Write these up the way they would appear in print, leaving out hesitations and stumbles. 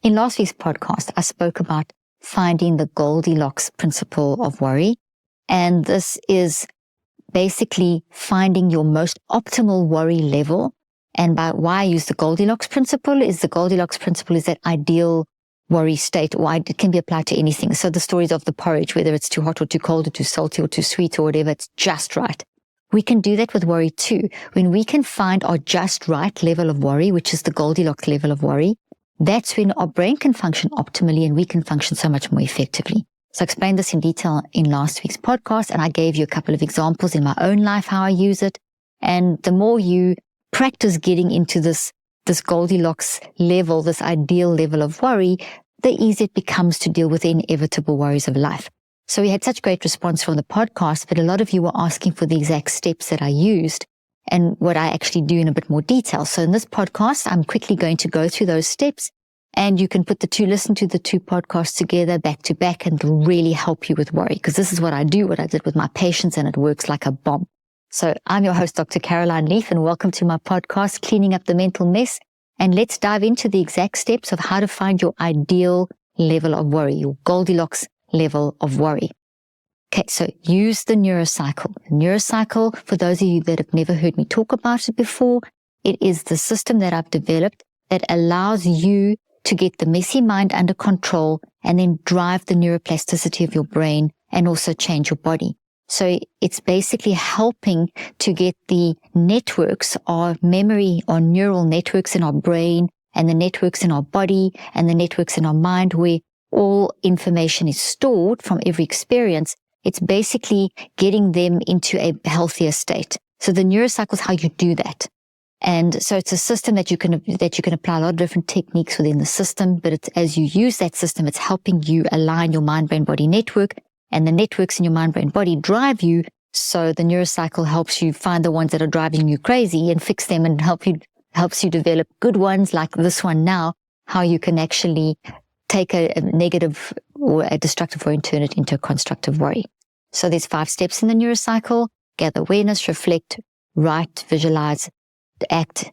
In last week's podcast, I spoke about finding the Goldilocks principle of worry. And this is basically finding your most optimal worry level. And by why I use the Goldilocks principle is that ideal worry state, or it can be applied to anything. So the stories of the porridge, whether it's too hot or too cold or too salty or too sweet or whatever, it's just right. We can do that with worry too. When we can find our just right level of worry, which is the Goldilocks level of worry, that's when our brain can function optimally and we can function so much more effectively. So I explained this in detail in last week's podcast, and I gave you a couple of examples in my own life how I use it. And the more you practice getting into this Goldilocks level, this ideal level of worry, the easier it becomes to deal with the inevitable worries of life. So we had such great response from the podcast, but a lot of you were asking for the exact steps that I used and what I actually do in a bit more detail. So in this podcast, I'm quickly going to go through those steps, and you can listen to the two podcasts together back to back, and it'll really help you with worry, because this is what I do, what I did with my patients, and it works like a bomb. So I'm your host, Dr. Caroline Leaf, and welcome to my podcast, Cleaning Up the Mental Mess. And let's dive into the exact steps of how to find your ideal level of worry, your Goldilocks level of worry. Okay, so use the Neurocycle. Neurocycle, for those of you that have never heard me talk about it before, it is the system that I've developed that allows you to get the messy mind under control and then drive the neuroplasticity of your brain and also change your body. So it's basically helping to get the networks, our memory, our neural networks in our brain and the networks in our body and the networks in our mind where all information is stored from every experience. It's basically getting them into a healthier state. So the Neurocycle is how you do that. And so it's a system that you can apply a lot of different techniques within the system, but as you use that system, it's helping you align your mind-brain-body network, and the networks in your mind-brain-body drive you. So the Neurocycle helps you find the ones that are driving you crazy and fix them, and helps you develop good ones like this one now, how you can actually take a negative or a destructive worry and turn it into a constructive worry. So there's 5 steps in the Neurocycle: gather awareness, reflect, write, visualize, act,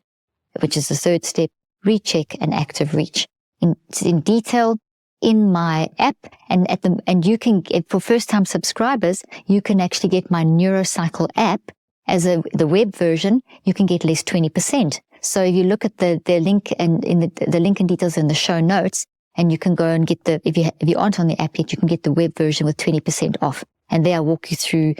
which is the 3rd step, recheck, and active reach. In detail in my app, and you can get, for first-time subscribers, you can actually get my Neurocycle app as the web version. You can get less 20%. So if you look at the link and the link and details in the show notes, and you can go and get if you aren't on the app yet, you can get the web version with 20% off. And there I'll walk you through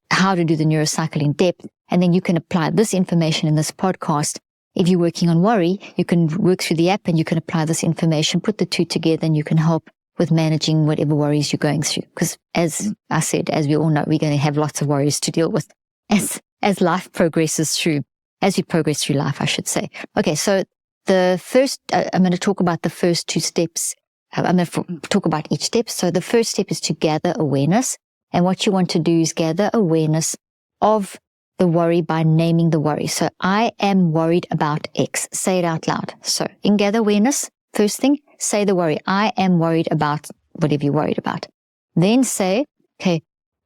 how to do the Neurocycle in depth. And then you can apply this information in this podcast. If you're working on worry, you can work through the app and you can apply this information, put the two together, and you can help with managing whatever worries you're going through. Because as I said, as we all know, we're going to have lots of worries to deal with as life progresses through, as we progress through life, I should say. Okay, so the first, I'm going to talk about the first 2 steps. I'm going to talk about each step. So the first step is to gather awareness. And what you want to do is gather awareness of the worry by naming the worry. So I am worried about X. Say it out loud. So in gather awareness, first thing, say the worry. I am worried about whatever you're worried about. Then say, okay,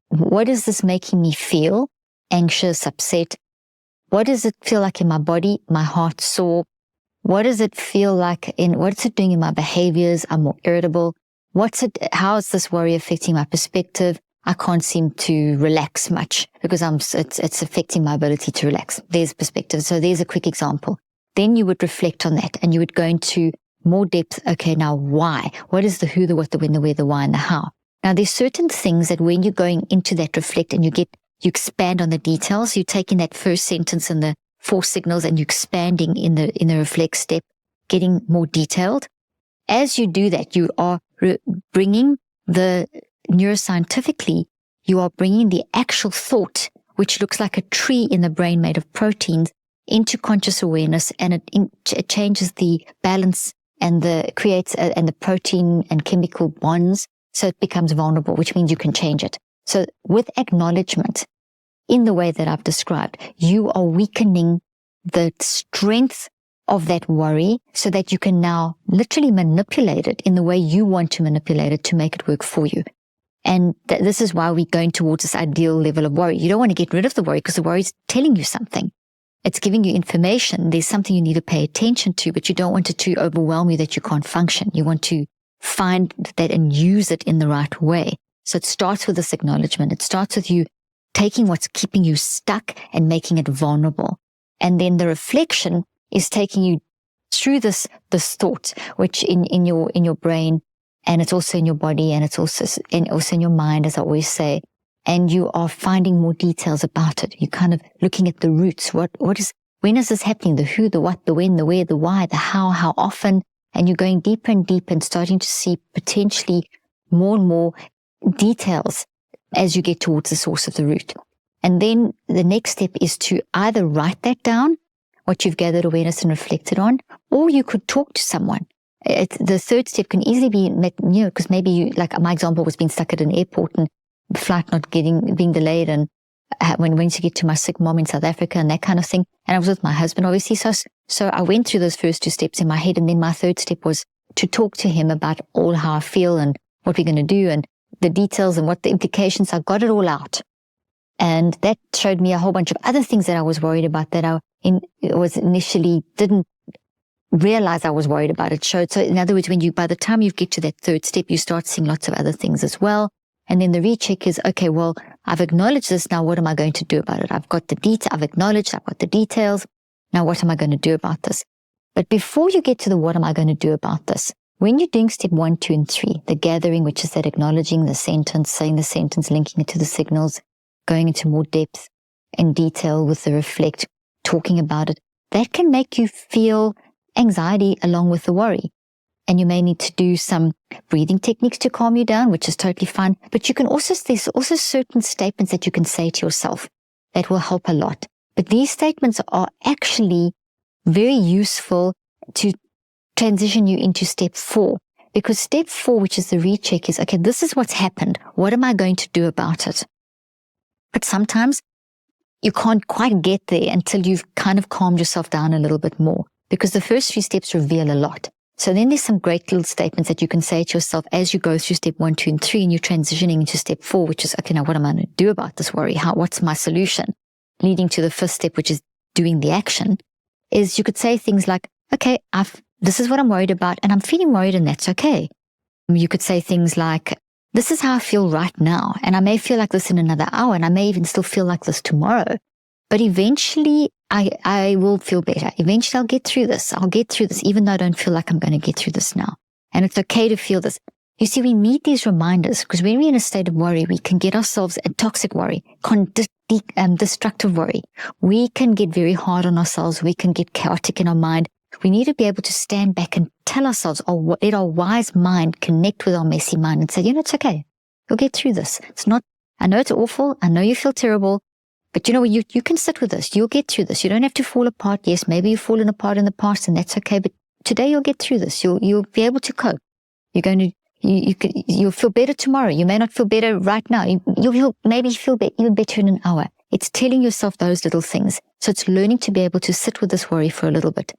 what is this making me feel? Anxious, upset. What does it feel like in my body? My heart sore. What does it feel like what's it doing in my behaviors? I'm more irritable. How is this worry affecting my perspective? I can't seem to relax much because it's affecting my ability to relax. There's perspective. So there's a quick example. Then you would reflect on that and you would go into more depth. Okay, now why? What is the who, the what, the when, the where, the why, and the how? Now there's certain things that when you're going into that reflect and you expand on the details, you're taking that first sentence and the 4 signals and you're expanding in the reflect step, getting more detailed. As you do that, you are bringing neuroscientifically, you are bringing the actual thought, which looks like a tree in the brain made of proteins, into conscious awareness, and it changes the balance and creates the protein and chemical bonds, so it becomes vulnerable, which means you can change it. So with acknowledgement, in the way that I've described, you are weakening the strength of that worry so that you can now literally manipulate it in the way you want to manipulate it to make it work for you. And this is why we're going towards this ideal level of worry. You don't want to get rid of the worry because the worry is telling you something. It's giving you information. There's something you need to pay attention to, but you don't want it to overwhelm you that you can't function. You want to find that and use it in the right way. So it starts with this acknowledgement. It starts with you taking what's keeping you stuck and making it vulnerable. And then the reflection is taking you through this thought, which in your brain, and it's also in your body, and it's also in your mind, as I always say. And you are finding more details about it. You're kind of looking at the roots. When is this happening? The who, the what, the when, the where, the why, the how often. And you're going deeper and deeper and starting to see potentially more and more details as you get towards the source of the root. And then the next step is to either write that down, what you've gathered awareness and reflected on, or you could talk to someone. The third step can easily be, because maybe you, like my example was being stuck at an airport and flight not being delayed, and when to get to my sick mom in South Africa and that kind of thing. And I was with my husband, obviously. So I went through those first two steps in my head. And then my third step was to talk to him about all how I feel and what we're going to do and the details and what the implications. I got it all out. And that showed me a whole bunch of other things that I was worried about that I was initially didn't realize I was worried about. It showed. So in other words, by the time you get to that third step, you start seeing lots of other things as well. And then the recheck is, okay, well, I've acknowledged this. Now, what am I going to do about it? I've got the detail. I've acknowledged. I've got the details. Now, what am I going to do about this? But before you get to the what am I going to do about this, when you're doing step 1, 2, and 3, the gathering, which is that acknowledging the sentence, saying the sentence, linking it to the signals, going into more depth and detail with the reflect, talking about it, that can make you feel anxiety along with the worry. And you may need to do some breathing techniques to calm you down, which is totally fine. But there's also certain statements that you can say to yourself that will help a lot. But these statements are actually very useful to transition you into step 4. Because step 4, which is the recheck, is, okay, this is what's happened. What am I going to do about it? But sometimes you can't quite get there until you've kind of calmed yourself down a little bit more, because the first 3 steps reveal a lot. So then there's some great little statements that you can say to yourself as you go through step 1, 2, and 3, and you're transitioning into step 4, which is, okay, now what am I going to do about this worry? What's my solution? Leading to the 5th step, which is doing the action, is you could say things like, okay, this is what I'm worried about, and I'm feeling worried, and that's okay. You could say things like, this is how I feel right now, and I may feel like this in another hour, and I may even still feel like this tomorrow. But eventually, I will feel better. Eventually, I'll get through this. Even though I don't feel like I'm going to get through this now. And it's okay to feel this. You see, we need these reminders, because when we're in a state of worry, we can get ourselves a toxic worry, destructive worry. We can get very hard on ourselves. We can get chaotic in our mind. We need to be able to stand back and tell ourselves, or let our wise mind connect with our messy mind and say, it's okay. You'll get through this. I know it's awful. I know you feel terrible. But you can sit with this. You'll get through this. You don't have to fall apart. Yes, maybe you've fallen apart in the past, and that's okay. But today you'll get through this. You'll be able to cope. You'll feel better tomorrow. You may not feel better right now. You'll maybe feel even better in an hour. It's telling yourself those little things. So it's learning to be able to sit with this worry for a little bit.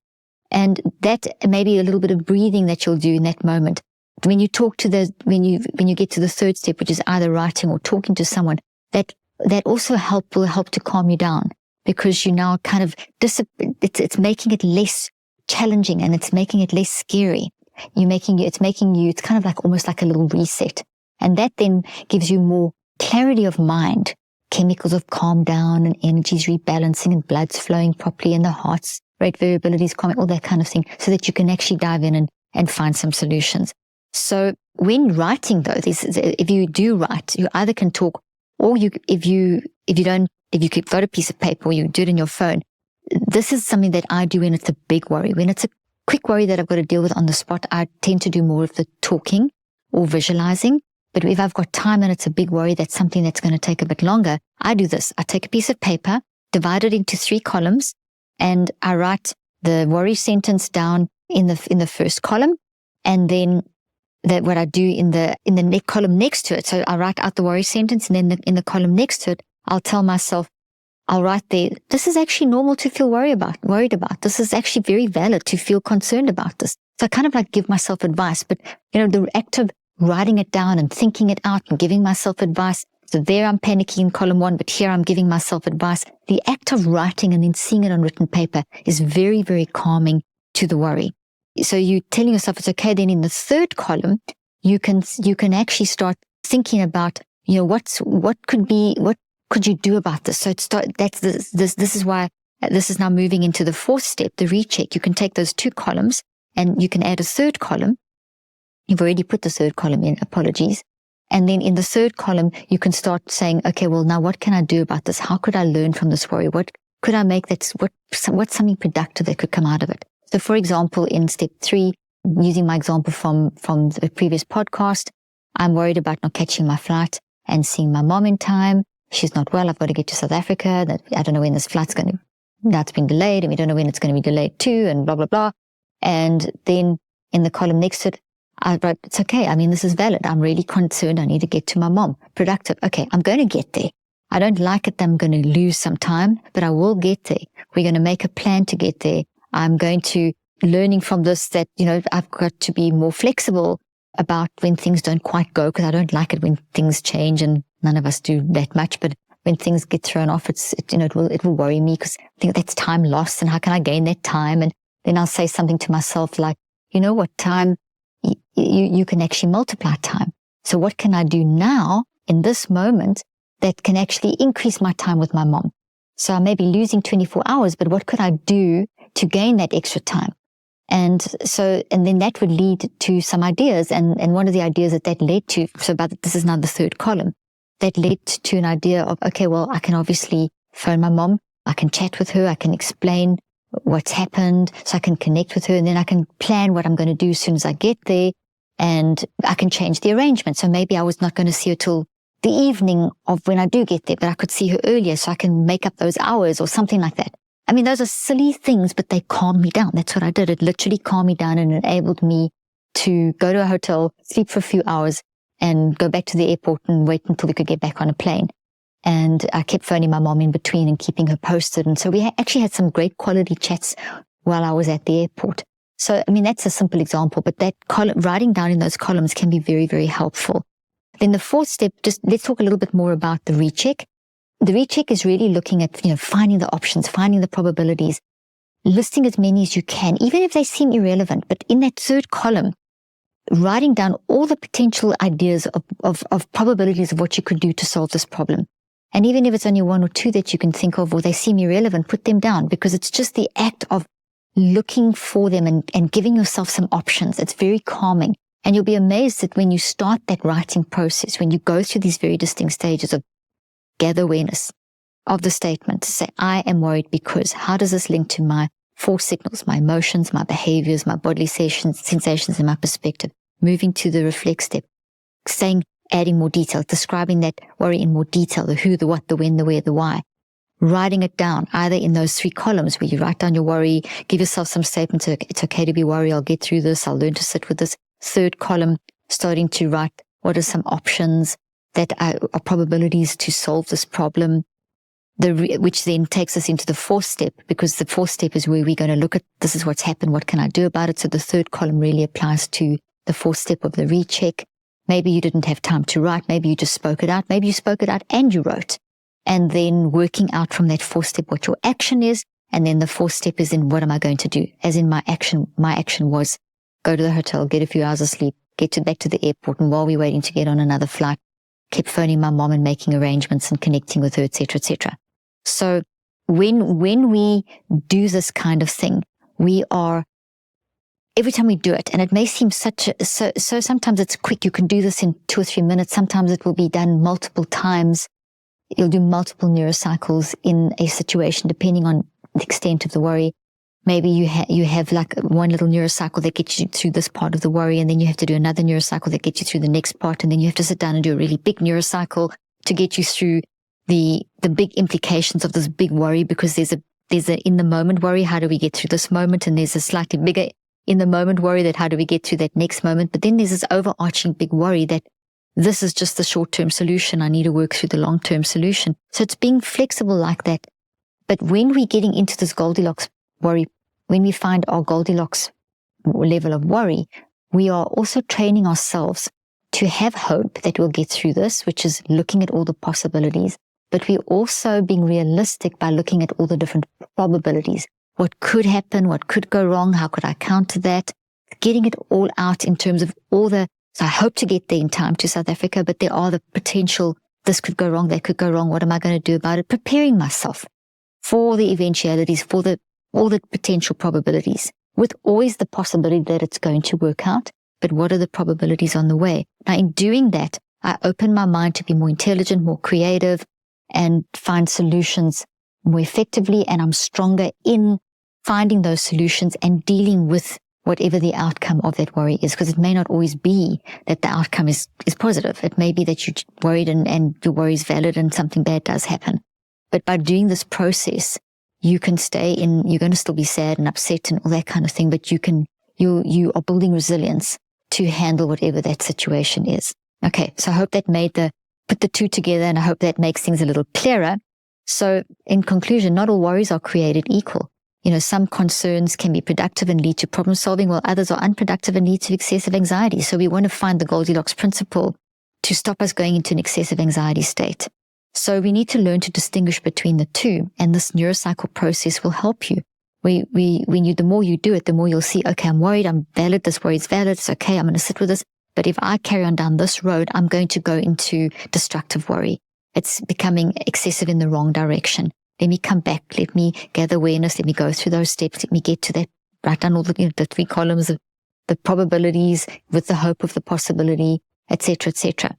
And that may be a little bit of breathing that you'll do in that moment. When you talk to when you get to the 3rd step, which is either writing or talking to someone, that also will help to calm you down, because you now kind of, it's making it less challenging, and it's making it less scary. It's kind of like almost like a little reset. And that then gives you more clarity of mind, chemicals of calm down, and energies rebalancing, and blood's flowing properly, and the heart's rate variability is calming, all that kind of thing, so that you can actually dive in and find some solutions. So when writing, though, if you do write, you either can talk, or if you've got a piece of paper, or you do it in your phone. This is something that I do when it's a big worry. When it's a quick worry that I've got to deal with on the spot, I tend to do more of the talking or visualizing. But if I've got time and it's a big worry, that's something that's going to take a bit longer, I do this. I take a piece of paper, divide it into 3 columns, and I write the worry sentence down in the first column, and then what I do in the column next to it. So I write out the worry sentence, and then in the column next to it, I'll tell myself, I'll write there, this is actually normal to feel worried about. This is actually very valid to feel concerned about this. So I kind of like give myself advice, but the act of writing it down and thinking it out and giving myself advice, So there I'm panicking in column 1, but here I'm giving myself advice. The act of writing and then seeing it on written paper is very, very calming to the worry. So you're telling yourself it's okay. Then in the third column, you can actually start thinking about, what could you do about this? So this is why this is now moving into the fourth step, the recheck. You can take those 2 columns and you can add a third column. You've already put the third column in, apologies. And then in the third column, you can start saying, okay, well, now what can I do about this? How could I learn from this worry? What could I make what's something productive that could come out of it? So for example, in step 3, using my example from the previous podcast, I'm worried about not catching my flight and seeing my mom in time. She's not well. I've got to get to South Africa. I don't know when this flight's that's been delayed, and we don't know when it's going to be delayed too, and blah, blah, blah. And then in the column next to it, I wrote, it's okay. I mean, this is valid. I'm really concerned. I need to get to my mom. Productive. Okay, I'm going to get there. I don't like it that I'm going to lose some time, but I will get there. We're going to make a plan to get there. I'm going to learning from this that, I've got to be more flexible about when things don't quite go, because I don't like it when things change, and none of us do that much. But when things get thrown off, it will worry me, because I think that's time lost, and how can I gain that time? And then I'll say something to myself like, time, you can actually multiply time. So what can I do now in this moment that can actually increase my time with my mom? So I may be losing 24 hours, but what could I do to gain that extra time? And then that would lead to some ideas. And one of the ideas that led to, this is now the third column, that led to an idea of, okay, well, I can obviously phone my mom. I can chat with her. I can explain what's happened, so I can connect with her, and then I can plan what I'm going to do as soon as I get there, and I can change the arrangement. So maybe I was not going to see her till the evening of when I do get there, but I could see her earlier, so I can make up those hours or something like that. I mean, those are silly things, but they calmed me down. That's what I did. It literally calmed me down and enabled me to go to a hotel, sleep for a few hours, and go back to the airport and wait until we could get back on a plane. And I kept phoning my mom in between and keeping her posted. And so we actually had some great quality chats while I was at the airport. So, I mean, that's a simple example, but that writing down in those columns can be very, very helpful. Then the fourth step, just let's talk a little bit more about the recheck. The recheck is really looking at, finding the options, finding the probabilities, listing as many as you can, even if they seem irrelevant. But in that third column, writing down all the potential ideas of probabilities of what you could do to solve this problem. And even if it's only 1 or 2 that you can think of, or they seem irrelevant, put them down, because it's just the act of looking for them and giving yourself some options. It's very calming. And you'll be amazed that when you start that writing process, when you go through these very distinct stages of gather awareness of the statement, say, I am worried because, how does this link to my 4 signals, my emotions, my behaviors, my bodily sensations, and my perspective? Moving to the reflect step, adding more detail, describing that worry in more detail, the who, the what, the when, the where, the why. Writing it down, either in those 3 columns where you write down your worry, give yourself some statements, it's okay to be worried, I'll get through this, I'll learn to sit with this. Third column, starting to write what are some options that are probabilities to solve this problem, which then takes us into the 4th step, because the 4th step is where we're going to look at, this is what's happened, what can I do about it? So the 3rd column really applies to the 4th step of the recheck. Maybe you didn't have time to write. Maybe you just spoke it out. Maybe you spoke it out and you wrote. And then working out from that 4th step what your action is. And then the 4th step is in what am I going to do? As in my action was go to the hotel, get a few hours of sleep, back to the airport. And while we're waiting to get on another flight, kept phoning my mom and making arrangements and connecting with her, etc., etc. So when we do this kind of thing, every time we do it, and it may seem so sometimes it's quick, you can do this in 2 or 3 minutes. Sometimes it will be done multiple times. You'll do multiple neurocycles in a situation, depending on the extent of the worry. Maybe you have like one little neurocycle that gets you through this part of the worry, and then you have to do another neurocycle that gets you through the next part, and then you have to sit down and do a really big neurocycle to get you through the big implications of this big worry, because there's a in the moment worry, how do we get through this moment? And there's a slightly bigger in the moment worry, that how do we get through that next moment? But then there's this overarching big worry that this is just the short-term solution. I need to work through the long-term solution. So it's being flexible like that. But when we're getting into this Goldilocks worry, when we find our Goldilocks level of worry, we are also training ourselves to have hope that we'll get through this, which is looking at all the possibilities, but we're also being realistic by looking at all the different probabilities. What could happen? What could go wrong? How could I counter that? Getting it all out in terms of so I hope to get there in time to South Africa, but there are the potential, this could go wrong, that could go wrong. What am I going to do about it? Preparing myself for the eventualities, for all the potential probabilities, with always the possibility that it's going to work out. But what are the probabilities on the way? Now, in doing that, I open my mind to be more intelligent, more creative, and find solutions more effectively. And I'm stronger in finding those solutions and dealing with whatever the outcome of that worry is, because it may not always be that the outcome is positive. It may be that you're worried and your worry is valid and something bad does happen. But by doing this process, you can you're going to still be sad and upset and all that kind of thing, but you are building resilience to handle whatever that situation is. Okay, so I hope that put the two together, and I hope that makes things a little clearer. So in conclusion, not all worries are created equal. Some concerns can be productive and lead to problem solving, while others are unproductive and lead to excessive anxiety. So we want to find the Goldilocks principle to stop us going into an excessive anxiety state. So we need to learn to distinguish between the two, and this Neurocycle process will help you. The more you do it, the more you'll see, okay, I'm worried, I'm valid, this worry is valid, it's okay, I'm going to sit with this. But if I carry on down this road, I'm going to go into destructive worry. It's becoming excessive in the wrong direction. Let me come back, let me gather awareness, let me go through those steps, let me get to that, write down all the 3 columns of the probabilities with the hope of the possibility, etc., etc.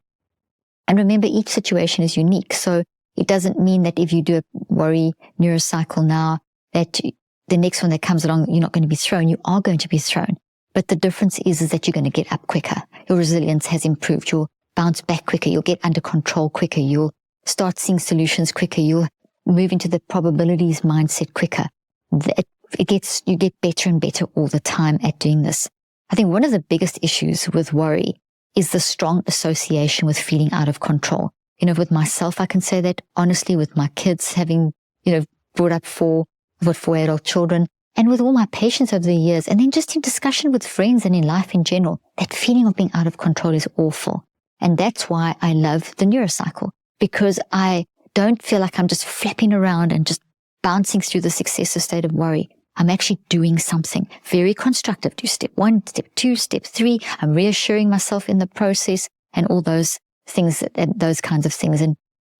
And remember, each situation is unique. So it doesn't mean that if you do a worry Neurocycle now, that the next one that comes along, you're not going to be thrown. You are going to be thrown. But the difference is that you're going to get up quicker. Your resilience has improved. You'll bounce back quicker. You'll get under control quicker. You'll start seeing solutions quicker. You'll move into the probabilities mindset quicker. You get better and better all the time at doing this. I think one of the biggest issues with worry is the strong association with feeling out of control. With myself, I can say that honestly, with my kids having, brought up 4 adult children, and with all my patients over the years, and then just in discussion with friends and in life in general, that feeling of being out of control is awful. And that's why I love the Neurocycle, because I don't feel like I'm just flapping around and just bouncing through this excessive state of worry. I'm actually doing something very constructive. Do step 1, step 2, step 3. I'm reassuring myself in the process, and all those things, and those kinds of things.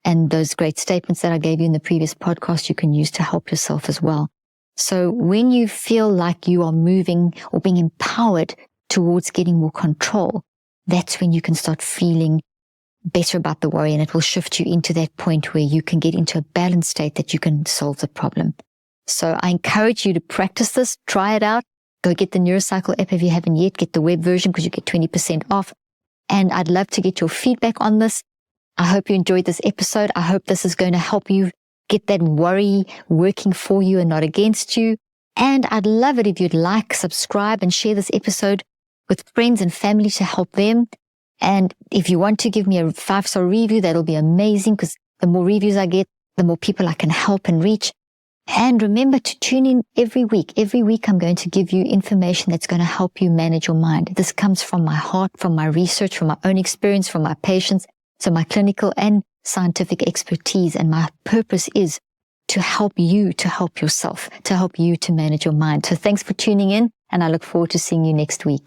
And those great statements that I gave you in the previous podcast, you can use to help yourself as well. So when you feel like you are moving or being empowered towards getting more control, that's when you can start feeling better about the worry, and it will shift you into that point where you can get into a balanced state that you can solve the problem. So I encourage you to practice this, try it out. Go get the Neurocycle app if you haven't yet. Get the web version because you get 20% off. And I'd love to get your feedback on this. I hope you enjoyed this episode. I hope this is going to help you get that worry working for you and not against you. And I'd love it if you'd like, subscribe, and share this episode with friends and family to help them. And if you want to give me a 5-star review, that'll be amazing, because the more reviews I get, the more people I can help and reach. And remember to tune in every week. Every week I'm going to give you information that's going to help you manage your mind. This comes from my heart, from my research, from my own experience, from my patients, so my clinical and scientific expertise. And my purpose is to help you to help yourself, to help you to manage your mind. So thanks for tuning in, and I look forward to seeing you next week.